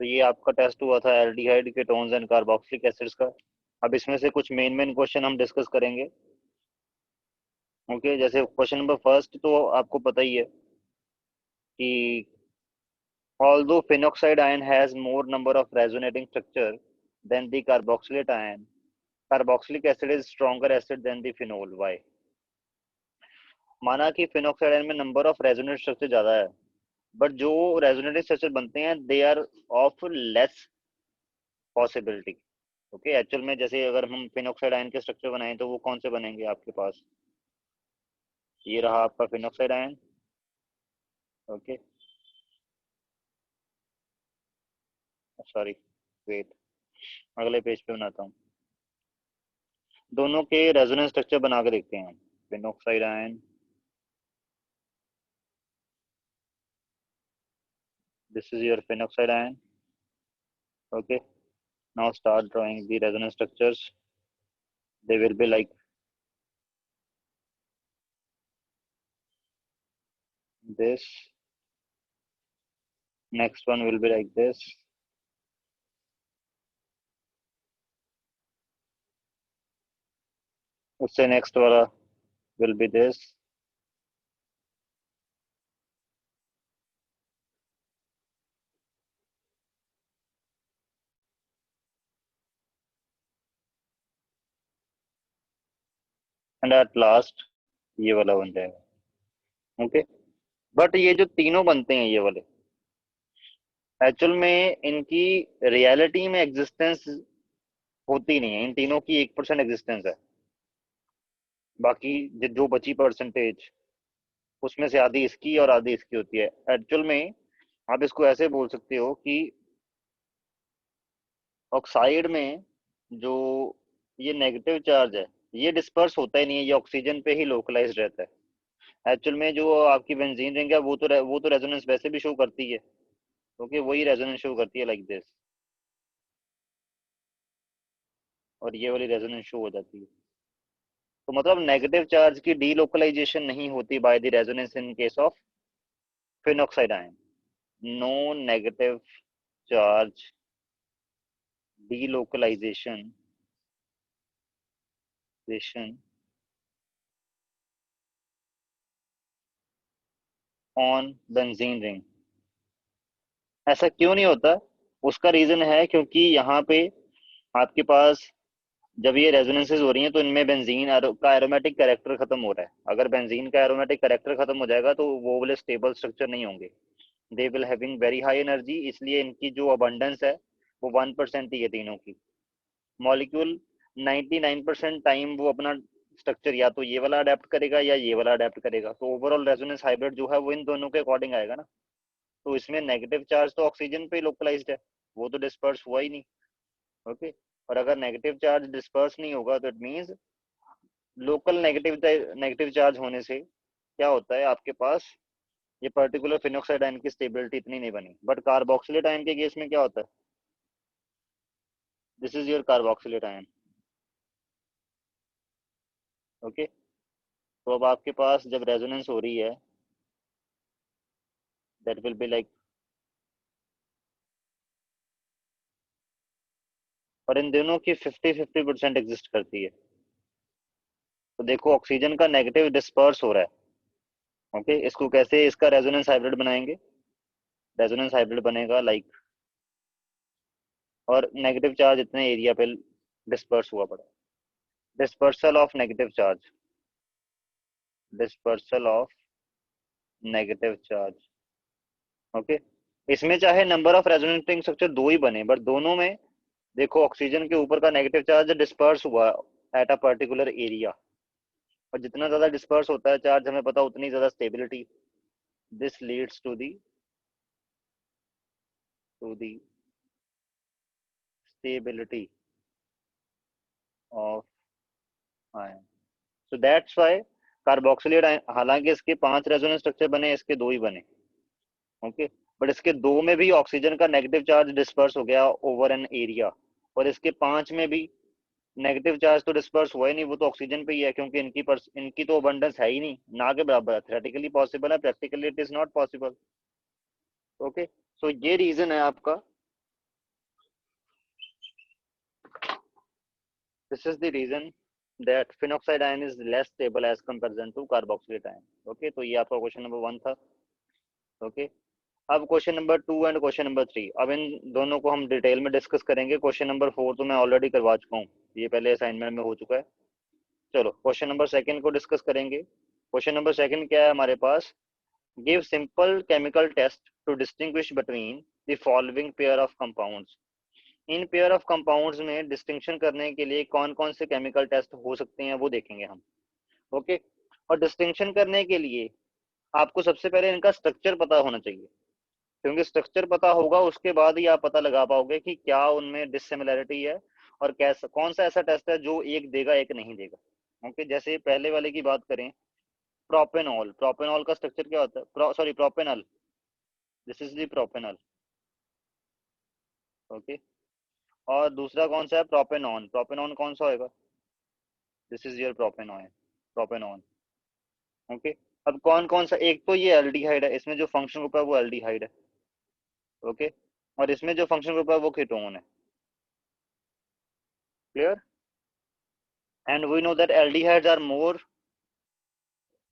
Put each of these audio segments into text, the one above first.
तो ये आपका टेस्ट हुआ था aldehyde ketones and carboxylic acids का। अब इसमें से कुछ मेन क्वेश्चन हम डिस्कस करेंगे। ओके, जैसे क्वेश्चन नंबर फर्स्ट तो आपको पता ही है कि although phenoxide ion has more number of resonating structure than the carboxylate ion, carboxylic acid is stronger acid than the phenol. Why? माना कि फिनोक्साइड आयन में नंबर ऑफ रेजोनेंट स्ट्रक्चर ज्यादा है, बट जो रेजोनेटिव स्ट्रक्चर बनते हैं they are of less possibility. Okay, actual में जैसे अगर हम फिनोक्साइड आयन के स्ट्रक्चर बनाएं तो वो कौन से बनेंगे आपके पास? ये रहा आपका phenoxide ion. Okay, sorry, wait, अगले पेज पे बनाता हूँ। दोनों के रेजोनेंस स्ट्रक्चर बना के देखते हैं हम। Phenoxide ion, this is your phenoxide ion. Okay, now start drawing the resonance structures. They will be like this. Next one will be like this. उससे next वाला will be this. And at last ये वाला बन जाएगा। Okay, but ये जो तीनों बनते हैं ये वाले, एक्चुअल में इनकी रियलिटी में एग्जिस्टेंस होती नहीं है। इन तीनों की 1% एग्जिस्टेंस है, बाकी जो बची परसेंटेज उसमें से आधी इसकी और आधी इसकी होती है। एक्चुअल में आप इसको ऐसे बोल सकते हो कि ऑक्साइड में जो ये नेगेटिव चार्ज है ये डिस्पर्स होता ही नहीं है, ये ऑक्सीजन पे ही लोकलाइज्ड रहता है। एक्चुअल में जो आपकी बेंजीन रिंग है वो तो रेजोनेंस वैसे भी शो करती है, क्योंकि वही रेजोनेंस शो करती है लाइक दिस, और ये वाली रेजोनेंस शो हो जाती है। तो मतलब नेगेटिव चार्ज की डीलोकलाइजेशन नहीं होती by the resonance in case of phenoxide ion. No negative charge delocalisation on benzene ring. ऐसा क्यों नहीं होता? उसका रीजन है क्योंकि यहाँ पे आपके पास जब ये रेजोनेंसेज हो रही हैं तो इनमें बेंजीन का एरोमेटिक कैरेक्टर खत्म हो रहा है। अगर बेंजीन का एरोमेटिक कैरेक्टर खत्म हो जाएगा तो वो वाले स्टेबल स्ट्रक्चर नहीं होंगे, they will having very high energy. इसलिए इनकी जो अबंडेंस है वो 1% ही है तीनों की। मॉलिक्यूल 99% टाइम वो अपना स्ट्रक्चर या तो ये वाला अडेप्ट करेगा या ये वाला अडेप्ट करेगा। तो ओवरऑल रेजोनेंस हाइब्रिड जो है वो इन दोनों के अकॉर्डिंग आएगा ना। तो इसमें नेगेटिव चार्ज तो ऑक्सीजन पे लोकलाइज्ड है, वो तो डिस्पर्स हुआ ही नहीं। ओके, और अगर नेगेटिव चार्ज डिस्पर्स नहीं होगा तो it means local negative charge होने से क्या होता है आपके पास, ये पर्टिकुलर फिनोक्साइड आयन की स्टेबिलिटी इतनी नहीं बनी। बट कार्बोक्सिलेट आयन के केस में क्या होता है? This is your carboxylate ion. Okay, तो अब आपके पास जब रेजोनेंस हो रही है दैट विल बी लाइक, और इन दोनों की 50-50% एग्जिस्ट करती है। तो देखो ऑक्सीजन का नेगेटिव डिस्पर्स हो रहा है। ओके, इसको कैसे इसका रेजोनेंस हाइब्रिड बनाएंगे? रेजोनेंस हाइब्रिड बनेगा लाइक, और नेगेटिव चार्ज इतने एरिया पे डिस्पर्स हुआ पड़ा। Dispersal of negative charge, dispersal of negative charge. Okay, इसमें चाहे नंबर ऑफ रेजोनेटिंग स्ट्रक्चर दो ही बने, बट दोनों में देखो ऑक्सीजन के ऊपर का नेगेटिव चार्ज डिस्पर्स हुआ एट अ पर्टिकुलर एरिया, और जितना ज्यादा डिस्पर्स होता है चार्ज हमें पता उतनी ज्यादा stability. This leads to the stability of ion. So that's why carboxylate ion, हालांकि इसके 5 रेजोनेंस स्ट्रक्चर बने, इसके 2 ही बने। ओके, बट इसके 2 में भी ऑक्सीजन का नेगेटिव चार्ज डिस्पर्स हो गया ओवर एन एरिया, और इसके 5 में भी नेगेटिव चार्ज तो डिस्पर्स हुआ ही नहीं, वो तो ऑक्सीजन पे ही है, क्योंकि इनकी तो अबंडेंस है ही नहीं, ना के बराबर। थ्योरेटिकली पॉसिबल है, practically it is not possible. Okay, so ये रीजन है आपका this is the reason that phenoxide ion is less stable as comparison to carboxylate ion. Okay, तो ये आपका क्वेश्चन नंबर 1 था। ओके, अब question number 2 and question number 3, अब इन दोनों को हम डिटेल में डिस्कस करेंगे। क्वेश्चन नंबर 4 तो मैं ऑलरेडी करवा चुका हूँ, ये पहले असाइनमेंट में हो चुका है। चलो क्वेश्चन नंबर सेकंड को डिस्कस करेंगे। क्वेश्चन नंबर सेकंड क्या है हमारे पास, give simple chemical test to distinguish between the following pair of compounds. इन पेयर ऑफ कंपाउंड्स में डिस्टिंक्शन करने के लिए कौन कौन से केमिकल टेस्ट हो सकते हैं वो देखेंगे हम। ओके, और डिस्टिंक्शन करने के लिए आपको सबसे पहले इनका स्ट्रक्चर पता होना चाहिए, क्योंकि स्ट्रक्चर पता होगा उसके बाद ही आप पता लगा पाओगे कि क्या उनमें डिसिमिलरिटी है और कैसा कौन सा ऐसा टेस्ट है जो एक देगा एक नहीं देगा। ओके, जैसे पहले वाले की बात करें, प्रोपेनॉल, प्रोपेनॉल का स्ट्रक्चर क्या होता है, sorry propanal, this is the propanal. Okay, और दूसरा कौन सा है, प्रोपेनॉन, प्रोपेनॉन कौन सा होगा, this is your propanone, propanone. Okay, अब कौन कौन सा, एक तो ये एल्डिहाइड है, इसमें जो फंक्शन ग्रुप है वो एल्डिहाइड है। ओके, और इसमें जो फंक्शन ग्रुप है वो कीटोन है। Clear, and we know that aldehydes are more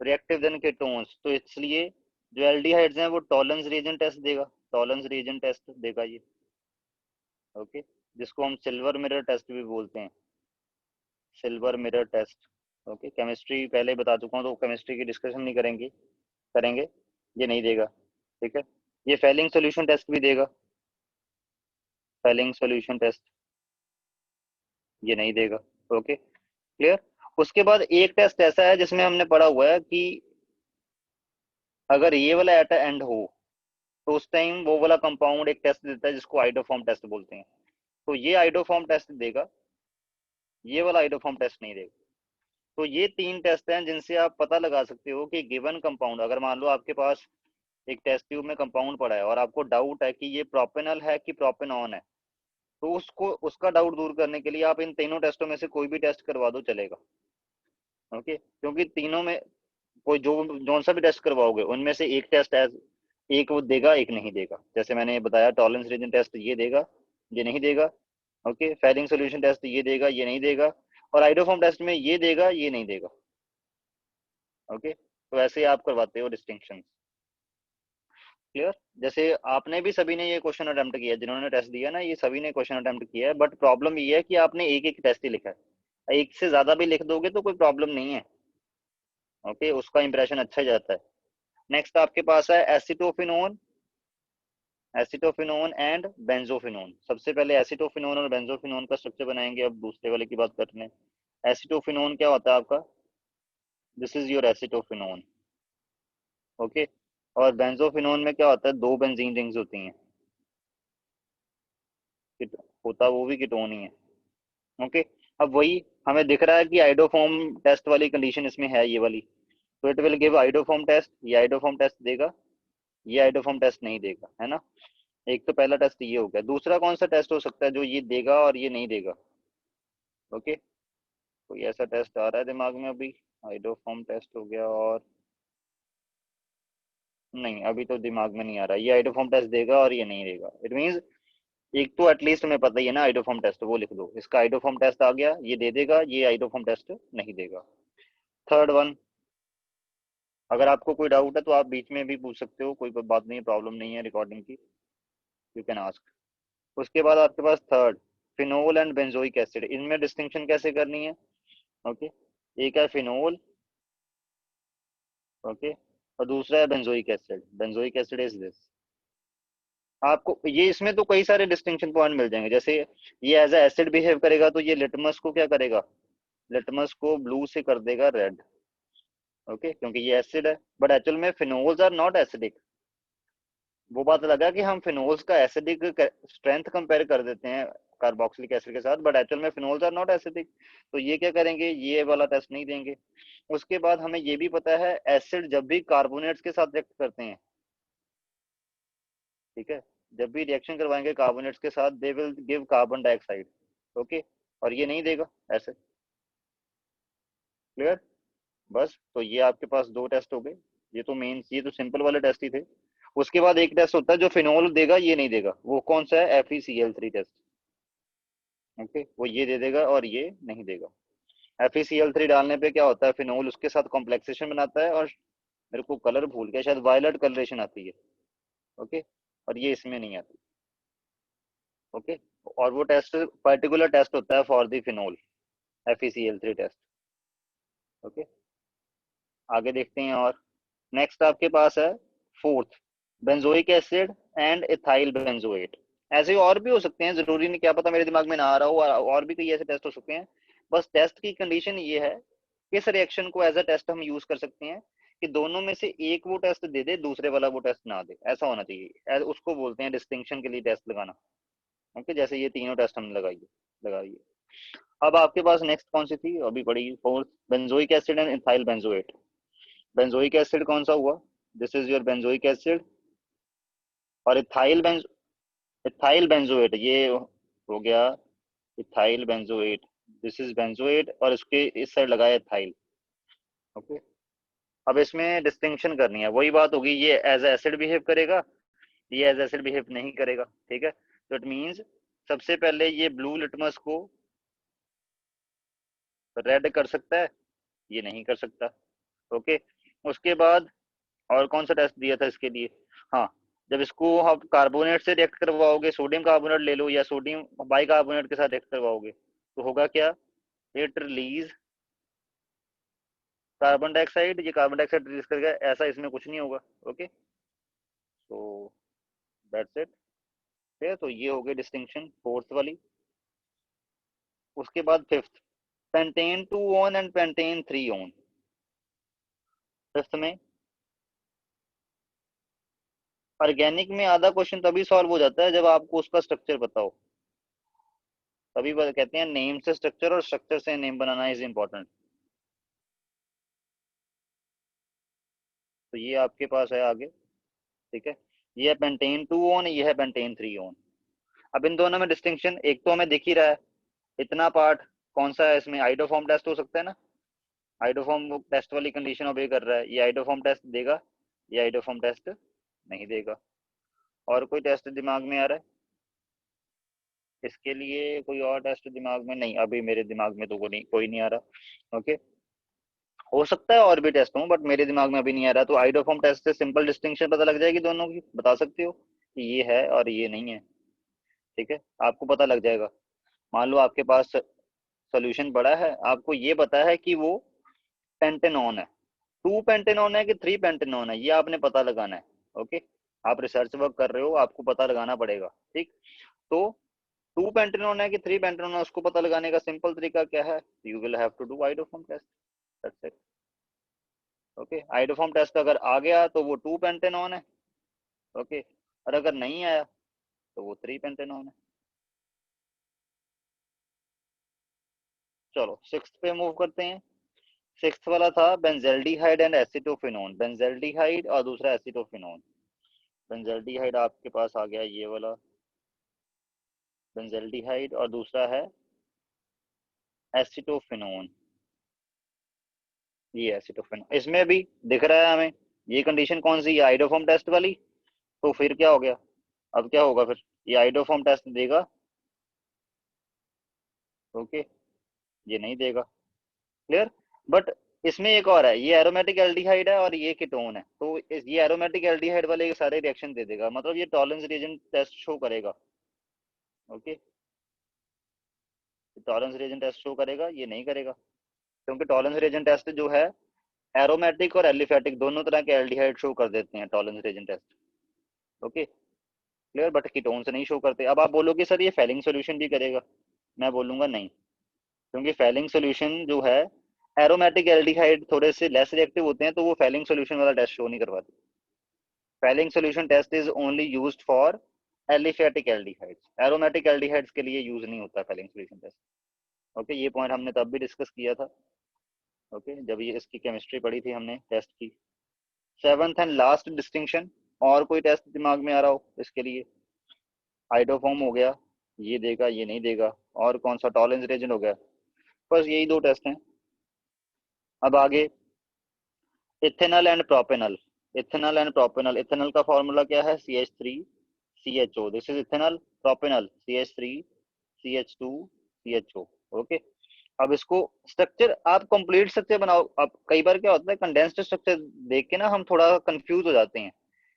reactive than ketones, तो इसलिए जो एल्डिहाइड्स हैं वो टॉलरेंस रीजन टेस्ट देगा, टॉलरेंस रीजन टेस्ट देगा ये। ओके, जिसको हम सिल्वर मिरर टेस्ट भी बोलते हैं, silver mirror test. Okay, chemistry पहले बता चुका हूँ तो केमिस्ट्री की डिस्कशन नहीं करेंगे, करेंगे। ये नहीं देगा, ठीक है। ये फेलिंग सोल्यूशन टेस्ट भी देगा, फेलिंग सोल्यूशन टेस्ट ये नहीं देगा। Okay, clear. उसके बाद एक टेस्ट ऐसा है जिसमें हमने पढ़ा हुआ है कि अगर ये वाला एट एंड हो तो उस टाइम वो वाला कंपाउंड एक टेस्ट देता है जिसको आइडोफॉर्म टेस्ट बोलते हैं, तो ये आइडोफॉर्म टेस्ट देगा, ये वाला आइडोफॉर्म टेस्ट नहीं देगा। तो ये 3 टेस्ट हैं जिनसे आप पता लगा सकते हो कि गिवन कंपाउंड, अगर मान लो आपके पास एक टेस्ट ट्यूब में कंपाउंड पड़ा है और आपको डाउट है कि ये प्रोपेनल है कि प्रोपेनॉन है, तो उसको उसका डाउट दूर करने के लिए आप इन तीनों टेस्टों में से कोई भी टेस्ट करवा दो चलेगा। ओके, क्योंकि तीनों में कोई जो जौन सा भी टेस्ट करवाओगे उनमें से एक टेस्ट एक वो देगा एक नहीं देगा। जैसे मैंने बताया टॉलरेंस रीजन टेस्ट ये देगा ये नहीं देगा। ओके, फेलिंग सोल्यूशन टेस्ट ये देगा ये नहीं देगा, और आइडोफॉर्म टेस्ट में ये देगा ये नहीं देगा। ओके, तो ऐसे आप करवाते हो डिस्टिंक्शन। क्लियर, जैसे आपने भी सभी ने ये क्वेश्चन अटेम्प्ट किया, जिन्होंने टेस्ट दिया ना ये सभी ने क्वेश्चन अटेम्प्ट किया है, बट प्रॉब्लम ये है कि आपने एक एक टेस्ट ही लिखा है, एक से ज्यादा भी लिख दोगे तो कोई प्रॉब्लम नहीं है। ओके, उसका इंप्रेशन अच्छा जाता है। नेक्स्ट आपके पास है एसिटोफिनोन, एसिटोफिनोन एंड बेंजोफिनोन। सबसे पहले एसिटोफिनोन और बेंजोफिनोन का स्ट्रक्चर बनाएंगे, अब दूसरे वाले की बात करते हैं। एसिटोफिनोन क्या होता है आपका, this is your acetophenone. Okay, और बेंजोफिनोन में क्या होता है, 2 बेंजीन रिंग्स होती हैं, होता वो भी कीटोन ही है। ओके, अब वही हमें दिख रहा है कि आइडोफॉर्म टेस्ट वाली कंडीशन इसमें है ये वाली, तो it will give iodoform test, ये आइडोफॉर्म टेस्ट देगा, ये आइडोफॉर्म टेस्ट नहीं देगा, है ना। एक तो पहला टेस्ट ये हो गया, दूसरा कौन सा टेस्ट हो सकता है जो ये देगा और ये नहीं देगा। ओके, कोई ऐसा टेस्ट आ रहा है दिमाग में अभी, आइडोफॉर्म टेस्ट हो गया और नहीं, अभी तो दिमाग में नहीं आ रहा, ये आइडोफॉर्म टेस्ट देगा और ये नहीं देगा, इट मींस एक तो एटलीस्ट हमें पता ही है ना आइडोफॉर्म टेस्ट, वो लिख दो, इसका आइडोफॉर्म टेस्ट आ गया, ये दे देगा, ये आइडोफॉर्म टेस्ट नहीं देगा। थर्ड वन, अगर आपको कोई डाउट है तो आप बीच में भी पूछ सकते हो, कोई बात नहीं, प्रॉब्लम नहीं है रिकॉर्डिंग की, यू कैन आस्क। उसके बाद आपके पास third, phenol and benzoic acid, इनमें डिस्टिंक्शन कैसे करनी है। ओके, एक है फिनोल, ओके, और दूसरा है benzoic acid, benzoic acid is this. आपको ये इसमें तो कई सारे डिस्टिंक्शन पॉइंट मिल जाएंगे, जैसे ये एज ए एसिड बिहेव करेगा तो ये लिटमस को क्या करेगा, लिटमस को ब्लू से कर देगा रेड। ओके, क्योंकि ये एसिड है, बट एक्चुअल में फिनोल्स आर नॉट एसिडिक। वो बात लगा कि हम फिनोल्स का एसिडिक स्ट्रेंथ कंपेयर कर देते हैं कार्बोक्सिलिक एसिड के साथ, बट एक्चुअल में फिनोल्स आर नॉट एसिडिक, तो ये क्या करेंगे, ये वाला टेस्ट नहीं देंगे। उसके बाद हमें ये भी पता है एसिड जब भी कार्बोनेट्स के साथ रिएक्ट करते हैं, ठीक है, जब भी रिएक्शन करवाएंगे कार्बोनेट्स के साथ they will give carbon dioxide. Okay, और ये नहीं देगा ऐसे। क्लियर, बस तो ये आपके पास 2 टेस्ट हो गए, ये तो मेन, ये तो सिंपल वाले टेस्ट ही थे। उसके बाद एक टेस्ट होता है जो फिनोल देगा ये नहीं देगा, वो कौन सा है, FeCl3 टेस्ट। ओके, वो ये दे देगा और ये नहीं देगा। FeCl3 डालने पे क्या होता है, फिनोल उसके साथ कॉम्प्लेक्सेशन बनाता है, और मेरे को कलर भूल गया, शायद वायलेट कलरेशन आती है। ओके, और ये इसमें नहीं आती। ओके, और वो टेस्ट पर्टिकुलर टेस्ट होता है for the phenol, FeCl3 test. Okay, आगे देखते हैं। और नेक्स्ट आपके पास है fourth, benzoic acid and ethyl benzoate. ऐसे और भी हो सकते हैं, जरूरी नहीं, क्या पता मेरे दिमाग में ना आ रहा हो, और भी कई ऐसे टेस्ट हो सकते हैं। बस टेस्ट की कंडीशन ये है, किस रिएक्शन को एज अ टेस्ट हम यूज कर सकते हैं, कि दोनों में से एक वो टेस्ट दे दे, दूसरे वाला वो टेस्ट ना दे, ऐसा होना चाहिए। उसको बोलते हैं डिस्टिंक्शन के लिए टेस्ट लगाना। ओके, जैसे ये तीनों टेस्ट हमने लगाइए। अब आपके पास नेक्स्ट कौन सी थी अभी पड़ी, fourth, benzoic acid and ethyl benzoate. Benzoic acid कौन सा हुआ, this is your benzoic acid. और इथाइल बेंजोएट ये हो गया ethyl benzoate, this is benzoate, और इसके इस साइड लगाया इथाइल। ओके, अब इसमें डिस्टिंक्शन करनी है, वही बात होगी, ये एज एसिड बिहेव करेगा, ये एज एसिड बिहेव नहीं करेगा। ठीक है, तो इट मींस सबसे पहले ये ब्लू लिटमस को रेड कर सकता है, ये नहीं कर सकता। ओके, उसके बाद और कौन सा टेस्ट दिया था इसके लिए, हाँ, जब इसको आप कार्बोनेट से रिएक्ट करवाओगे, सोडियम कार्बोनेट ले लो या सोडियम बाइकार्बोनेट के साथ रिएक्ट करवाओगे, तो होगा क्या, इट रिलीज कार्बन डाइऑक्साइड, ये कार्बन डाइऑक्साइड रिलीज करेगा, ऐसा इसमें कुछ नहीं होगा। ओके, तो दैट्स इट। ठीक है, तो ये हो गई डिस्टिंक्शन फोर्थ वाली। उसके बाद fifth, pentane 2 on and pentane 3 on. Fifth में ऑर्गेनिक में आधा क्वेश्चन तभी सॉल्व हो जाता है जब आपको उसका स्ट्रक्चर पता हो, तभी कहते हैं नेम से स्ट्रक्चर और स्ट्रक्चर से नेम बनाना इज इंपॉर्टेंट। तो ये आपके पास है आगे। ठीक है, ये है पेंटेन 2 ऑन, ये है पेंटेन 3 ऑन। अब इन दोनों में डिस्टिंक्शन एक तो हमें दिख ही रहा है, इतना पार्ट कौन सा है इसमें, आइडोफॉर्म टेस्ट हो सकता है ना, आइडोफॉर्म टेस्ट वाली कंडीशन ओबे कर रहा है, ये आइडोफॉर्म टेस्ट देगा, ये आइडोफॉर्म टेस्ट नहीं देगा। और कोई टेस्ट दिमाग में आ रहा है इसके लिए, कोई और टेस्ट दिमाग में नहीं, अभी मेरे दिमाग में तो कोई नहीं आ रहा। ओके, हो सकता है और भी टेस्ट हो, बट मेरे दिमाग में अभी नहीं आ रहा। तो आइडोफॉर्म टेस्ट से सिंपल डिस्टिंक्शन पता लग जाएगी दोनों की, बता सकते हो कि ये है और ये नहीं है। ठीक है, आपको पता लग जाएगा। मान लो आपके पास सोल्यूशन पड़ा है, आपको ये पता है कि वो पेंटेनॉन है, 2 पेंटेनॉन है कि 3 पेंटेनॉन है, ये आपने पता लगाना है। ओके, आप रिसर्च वर्क कर रहे हो, आपको पता लगाना पड़ेगा। ठीक, तो 2 पेंटेनॉन है कि 3 पेंटेनॉन है, उसको पता लगाने का सिंपल तरीका क्या है, you will have to do iodoform test, that's it. Okay, iodoform test अगर आ गया तो वो 2 पेंटेनॉन है। ओके, और अगर नहीं आया तो वो 3 पेंटेनॉन है। चलो सिक्स्थ पे मूव करते हैं। सिक्स्थ वाला था बेंजेल्डिहाइड एंड एसिटोफिनोन, बेंजेल्डिहाइड और दूसरा एसिटोफिनोन। बेंजेल्डिहाइड आपके पास आ गया ये वाला बेंजेल्डिहाइड, और दूसरा है एसिटोफिनोन, ये एसिटोफिनोन इसमें भी दिख रहा है हमें। ये कंडीशन कौन सी है, आइडोफॉर्म टेस्ट वाली। तो फिर क्या हो गया, अब क्या होगा फिर, ये आइडोफॉर्म टेस्ट देगा। ओके, ये नहीं देगा, क्लियर। बट इसमें एक और है, ये एरोमेटिक एल्डिहाइड है और ये कीटोन है, तो ये एरोमेटिक एल्डिहाइड वाले सारे रिएक्शन दे देगा, मतलब ये टॉलरेंस रीजन टेस्ट शो करेगा। Okay, tollens reagent test show करेगा, ये नहीं करेगा, क्योंकि टॉलरेंस रीजन टेस्ट जो है एरोमेटिक और एलिफेटिक दोनों तरह के एल्डिहाइड शो कर देते हैं Tollens reagent test. Okay, clear, but ketone से नहीं शो करते। अब आप बोलोगे सर ये फेलिंग सोल्यूशन भी करेगा, मैं बोलूंगा नहीं, क्योंकि फेलिंग सोल्यूशन जो है, एरोमेटिक एल्डिहाइड थोड़े से लेस रिएक्टिव होते हैं, तो वो फेलिंग सोल्यूशन वाला टेस्ट शो नहीं करवाते। Fehling solution test is only used for aliphatic aldehydes, aromatic aldehydes के लिए यूज नहीं होता फेलिंग सोल्यूशन टेस्ट। ओके, ये पॉइंट हमने तब भी डिस्कस किया था। ओके, जब ये इसकी केमिस्ट्री पढ़ी थी हमने टेस्ट की। सेवंथ एंड लास्ट डिस्टिंक्शन, और कोई टेस्ट दिमाग में आ रहा हो इसके लिए, हाइड्रोफॉर्म हो गया, ये देगा ये नहीं देगा, और कौन सा टॉलरेंस रीजन हो गया, बस यही दो टेस्ट हैं। अब आगे ethanol and propanol. Ethanol and propanol, ethanol का फॉर्मूला क्या है, CH3 CHO, this is ethanol. Propanol CH3 CH2 CHO। Okay, अब इसको स्ट्रक्चर आप कंप्लीट स्ट्रक्चर बनाओ। अब कई बार क्या होता है, कंडेंस्ड स्ट्रक्चर देख के ना हम थोड़ा कंफ्यूज हो जाते हैं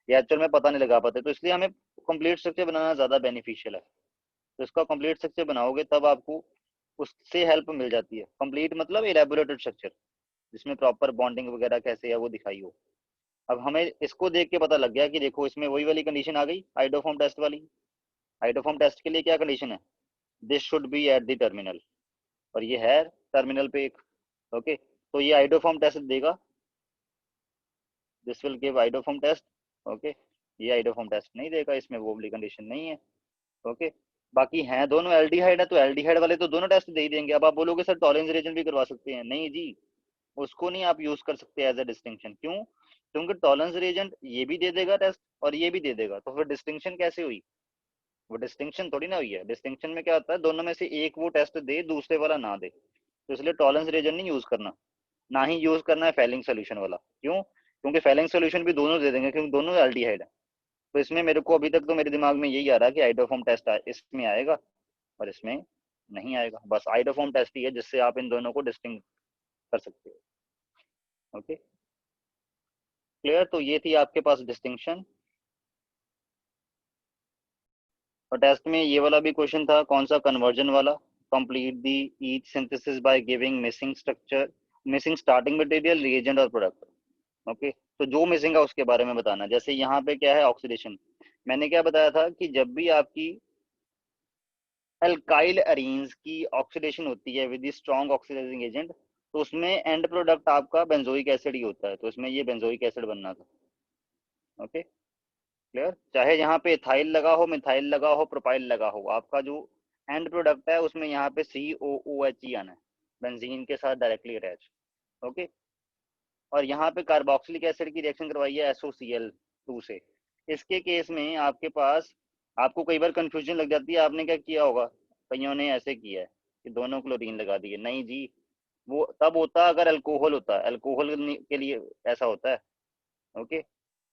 या एक्चुअल में पता नहीं लगा पाते, तो इसलिए हमें कंप्लीट स्ट्रक्चर बनाना ज्यादा बेनिफिशियल है। तो इसका कंप्लीट स्ट्रक्चर बनाओगे तब आपको उससे हेल्प मिल जाती है। कंप्लीट मतलब इलेबोरेटेड स्ट्रक्चर जिसमें प्रॉपर बॉन्डिंग वगैरह कैसे है वो दिखाई हो। अब हमें इसको देख के पता लग गया कि देखो इसमें वही वाली कंडीशन आ गई आइडोफॉर्म टेस्ट वाली। आइडोफॉर्म टेस्ट के लिए क्या कंडीशन है, this should be at the terminal, और ये है टर्मिनल पे एक। ओके, तो ये आइडोफॉर्म टेस्ट देगा, this will give iodoform test. Okay, ये आइडोफॉर्म टेस्ट नहीं देगा, इसमें वो वाली कंडीशन नहीं है। ओके, बाकी हैं दोनों एल्डिहाइड है तो एल्डिहाइड वाले तो दोनों टेस्ट दे ही देंगे। अब आप बोलोगे सर टॉलेंस रीजन भी करवा सकते हैं, नहीं जी, उसको नहीं आप यूज कर सकते एज ए डिस्टिंक्शन। क्यों, क्योंकि टॉलेंस रीजन ये भी दे देगा टेस्ट और ये भी दे देगा, तो फिर डिस्टिंक्शन कैसे हुई, वो डिस्टिंक्शन थोड़ी ना हुई है। डिस्टिंक्शन में क्या होता है, दोनों में से एक वो टेस्ट दे दूसरे वाला ना दे, तो इसलिए टॉलेंस रीजन नहीं यूज करना। ना ही यूज करना है फेलिंग सोल्यूशन वाला। क्यों, क्योंकि फेलिंग सोल्यूशन भी दोनों दे देंगे क्योंकि दोनों एल्डिहाइड है। तो इसमें मेरे को अभी तक तो मेरे दिमाग में यही आ रहा है कि आइडोफॉर्म टेस्ट इसमें आएगा और इसमें नहीं आएगा। बस आइडोफॉर्म टेस्ट ही है जिससे आप इन दोनों को डिस्टिंग कर सकते हो। Okay, clear. तो ये थी आपके पास डिस्टिंक्शन। और टेस्ट में ये वाला भी क्वेश्चन था, कौन सा, कन्वर्जन वाला। Complete the each synthesis by giving missing structure, missing starting material, reagent और प्रोडक्ट। ओके, तो जो मिसिंग है उसके बारे में बताना। जैसे यहाँ पे क्या है, ऑक्सीडेशन। मैंने क्या बताया था कि जब भी आपकी अल्काइल अरीन्स की ऑक्सीडेशन होती है विद स्ट्रॉन्ग ऑक्सीडाइजिंग एजेंट, तो उसमें एंड प्रोडक्ट आपका बेंजोइक एसिड ही होता है, तो इसमें ये बेंजोइक एसिड बनना था। Okay, clear. चाहे यहाँ पे इथाइल लगा हो, मिथाइल लगा हो, प्रोपाइल लगा हो, आपका जो एंड प्रोडक्ट है उसमें यहाँ पे COOH ही आना है, बेंजीन के साथ डायरेक्टली अटैच। ओके, और यहाँ पे कार्बोक्सिलिक एसिड की रिएक्शन करवाई है SOCl2 से। इसके केस में आपके पास, आपको कई बार कंफ्यूजन लग जाती है, आपने क्या किया होगा, कईयों ने ऐसे किया है कि दोनों क्लोरीन लगा दिए। नहीं जी, वो तब होता अगर अल्कोहल होता, अल्कोहल के लिए ऐसा होता है। ओके,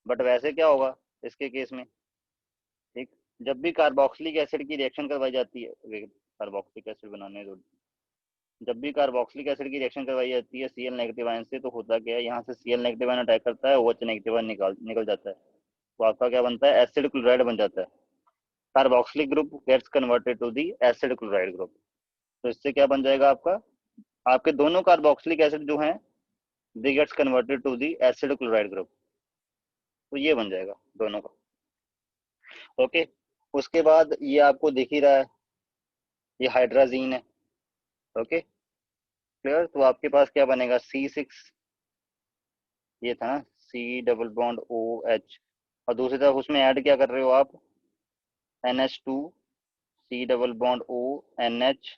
बट वैसे क्या होगा इसके केस में, ठीक, जब भी कार्बोक्सिलिक एसिड की रिएक्शन करवाई जाती है, कार्बोक्सिलिक एसिड बनाने दो, जब भी कार्बोक्सिलिक एसिड की रिएक्शन करवाई जाती है Cl नेगेटिव आयन से, तो होता क्या है, यहाँ से Cl नेगेटिव आयन अटैक करता है, OH नेगेटिव आयन निकल जाता है, तो आपका क्या बनता है, एसिड क्लोराइड बन जाता है। Carboxylic group gets converted to the acid chloride group. तो इससे क्या बन जाएगा आपका, आपके दोनों कार्बोक्सिलिक एसिड जो हैं they gets converted to the acid chloride group, तो ये बन जाएगा दोनों का। ओके, उसके बाद ये आपको दिख ही रहा है, ये हाइड्राजीन है। Okay, clear. तो आपके पास क्या बनेगा, C6, ये था ना, C डबल बॉन्ड OH, और दूसरी तरफ उसमें ऐड क्या कर रहे हो आप, NH2, C double bond O NH,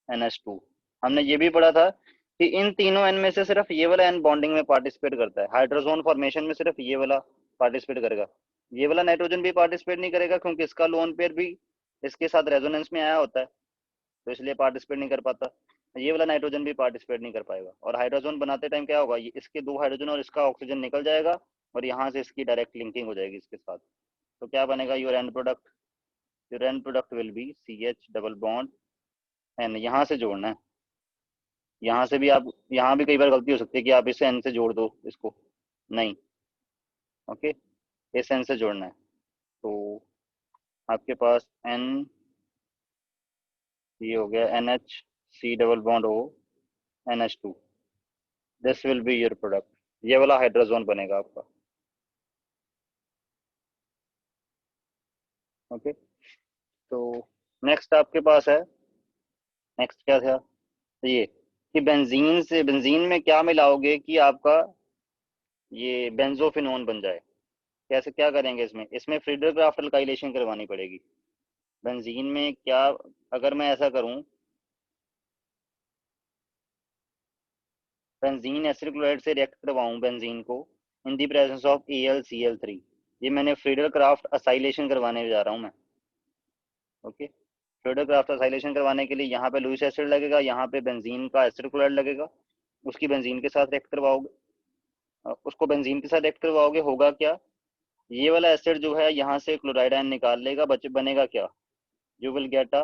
NH2। हमने ये भी पढ़ा था कि इन तीनों एन में से सिर्फ ये वाला एन बॉन्डिंग में पार्टिसिपेट करता है, हाइड्रोजोन फॉर्मेशन में सिर्फ ये वाला पार्टिसिपेट करेगा। ये वाला नाइट्रोजन भी पार्टिसिपेट नहीं करेगा क्योंकि इसका लोन पेयर भी इसके साथ रेजोनेंस में आया होता है, तो इसलिए पार्टिसिपेट नहीं कर पाता। ये वाला नाइट्रोजन भी पार्टिसिपेट नहीं कर पाएगा। और हाइड्रोजन बनाते टाइम क्या होगा, ये इसके दो हाइड्रोजन और इसका ऑक्सीजन निकल जाएगा और यहाँ से इसकी डायरेक्ट लिंकिंग हो जाएगी इसके साथ। तो क्या बनेगा, your and product, your and product will be CH double bond N। यहाँ से जोड़ना है, यहाँ से भी आप, यहाँ भी कई बार गलती हो सकती है कि आप इसे N से जोड़ दो इसको, नहीं। ओके, इस N से जोड़ना है, तो आपके पास N, ये हो गया NH, C double bond O NH2, this will be your product. ये वाला हाइड्रोजोन बनेगा आपका। ओके, तो नेक्स्ट आपके पास है, नेक्स्ट क्या था, ये कि बेंजीन से, बेंजीन में क्या मिलाओगे कि आपका ये बेंजोफिनोन बन जाए। कैसे, क्या करेंगे इसमें, इसमें फ्रीडर क्राफ्ट अल्काइलेशन करवानी पड़ेगी। बेंजीन में क्या, अगर मैं ऐसा करूं, बेंजीन एसिड क्लोराइड से रिएक्ट करवाऊं बेंजीन को इन दी प्रेजेंस ऑफ AlCl3, ये मैंने फ्रीडर क्राफ्ट असाइलेशन करवाने जा रहा हूं मैं। ओके, फ्रीडर क्राफ्ट असाइलेशन करवाने के लिए यहाँ पे लुइस एसिड लगेगा, यहाँ पे बेंजीन का एसिड क्लोराइड लगेगा, उसकी बेंजीन के साथ रिएक्ट करवाओगे, उसको बेंजीन के साथ रिएक्ट करवाओगे, होगा क्या, ये वाला एसिड जो है यहाँ से क्लोराइड आयन निकाल लेगा, बच बनेगा क्या, you will get a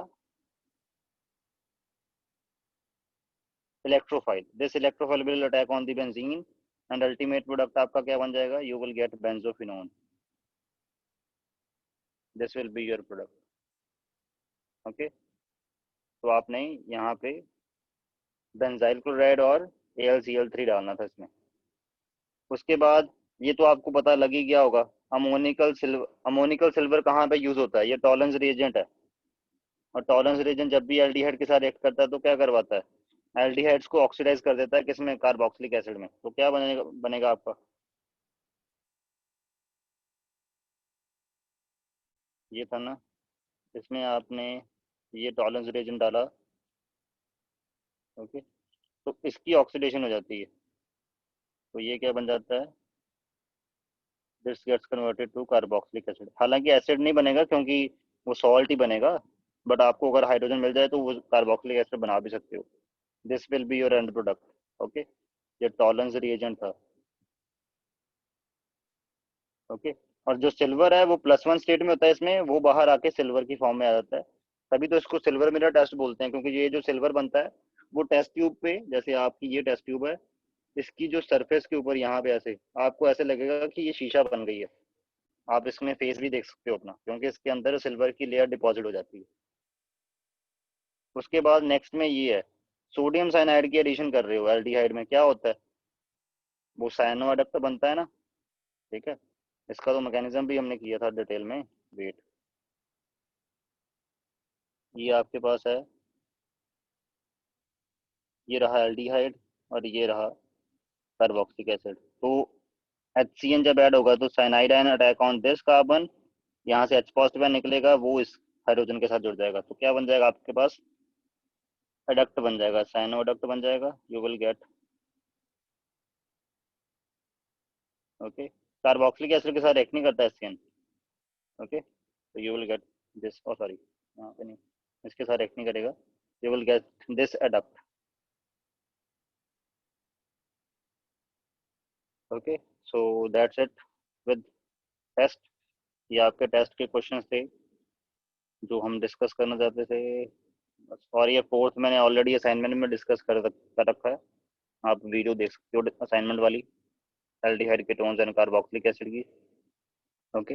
electrophile, this electrophile will attack on the benzene and ultimate product आपका क्या बन जाएगा, you will gate benzophenone, this will be your product. Okay, तो आपने यहाँ पे बेंजाइल क्लोराइड और AlCl3 डालना था इसमें। उसके बाद ये तो आपको पता लग ही गया होगा, अमोनिकल सिल्वर कहाँ पे यूज होता है, ये टॉलेंस रिएजेंट है। और टॉलेंस रिएजेंट जब भी एल्डिहाइड के साथ रिएक्ट करता है तो क्या करवाता है, एल्डिहाइड्स को ऑक्सीडाइज कर देता है, किसमें, कार्बोक्सिलिक एसिड में। तो क्या बनेगा आपका, ये था ना, इसमें आपने ये टॉलेंस रिएजेंट डाला। ओके, तो इसकी ऑक्सीडेशन हो जाती है, तो ये क्या बन जाता है, this gets converted to carboxylic acid. हालांकि एसिड नहीं बनेगा क्योंकि वो सॉल्ट ही बनेगा, बट आपको अगर हाइड्रोजन मिल जाए तो वो कार्बोक्सिलिक एसिड बना भी सकते हो। This will be your and product. Okay, ये टॉलेंस रिएजेंट था। ओके, और जो सिल्वर है वो +1 स्टेट में होता है, इसमें वो बाहर आके सिल्वर की फॉर्म में आ जाता है। तभी तो इसको सिल्वर मिरर टेस्ट बोलते हैं, क्योंकि ये जो सिल्वर बनता है वो टेस्ट ट्यूब पे, जैसे आपकी ये टेस्ट ट्यूब है, इसकी जो सरफेस के ऊपर यहाँ पे ऐसे आपको ऐसे लगेगा कि ये शीशा बन गई है। आप इसमें फेस भी देख सकते हो अपना, क्योंकि इसके अंदर सिल्वर की लेयर डिपॉजिट हो जाती है। उसके बाद नेक्स्ट में ये है, सोडियम साइनाइड की एडिशन कर रहे हो एल्डिहाइड में, क्या होता है, वो साइनो एडेप्टर बनता है ना। ठीक है, इसका तो मैकेनिज्म भी हमने किया था डिटेल में। वेट, ये आपके पास है, ये रहा एल्डिहाइड और ये रहा कार्बोक्सिलिक एसिड। तो HCN जब ऐड होगा तो cyanide ion attack on this carbon, यहाँ से H पॉजिटिव निकलेगा, वो इस हाइड्रोजन के साथ जुड़ जाएगा, तो क्या बन जाएगा आपके पास, एडक्ट बन जाएगा, साइनो एडक्ट बन जाएगा, you will get. Okay, carboxylic acid के साथ रिएक्ट नहीं करता HCN। ओके, तो you will get this, oh sorry, यहाँ पे नहीं, इसके साथ रिएक्ट नहीं करेगा, you will get this adduct. Okay, so that's it with test. ये आपके टेस्ट के क्वेश्चंस थे जो हम डिस्कस करना चाहते थे बस। और ये फोर्थ मैंने ऑलरेडी असाइनमेंट में डिस्कस कर रखा है, आप वीडियो देख सकते हो असाइनमेंट वाली, aldehyde ketones and carboxylic acid की। ओके।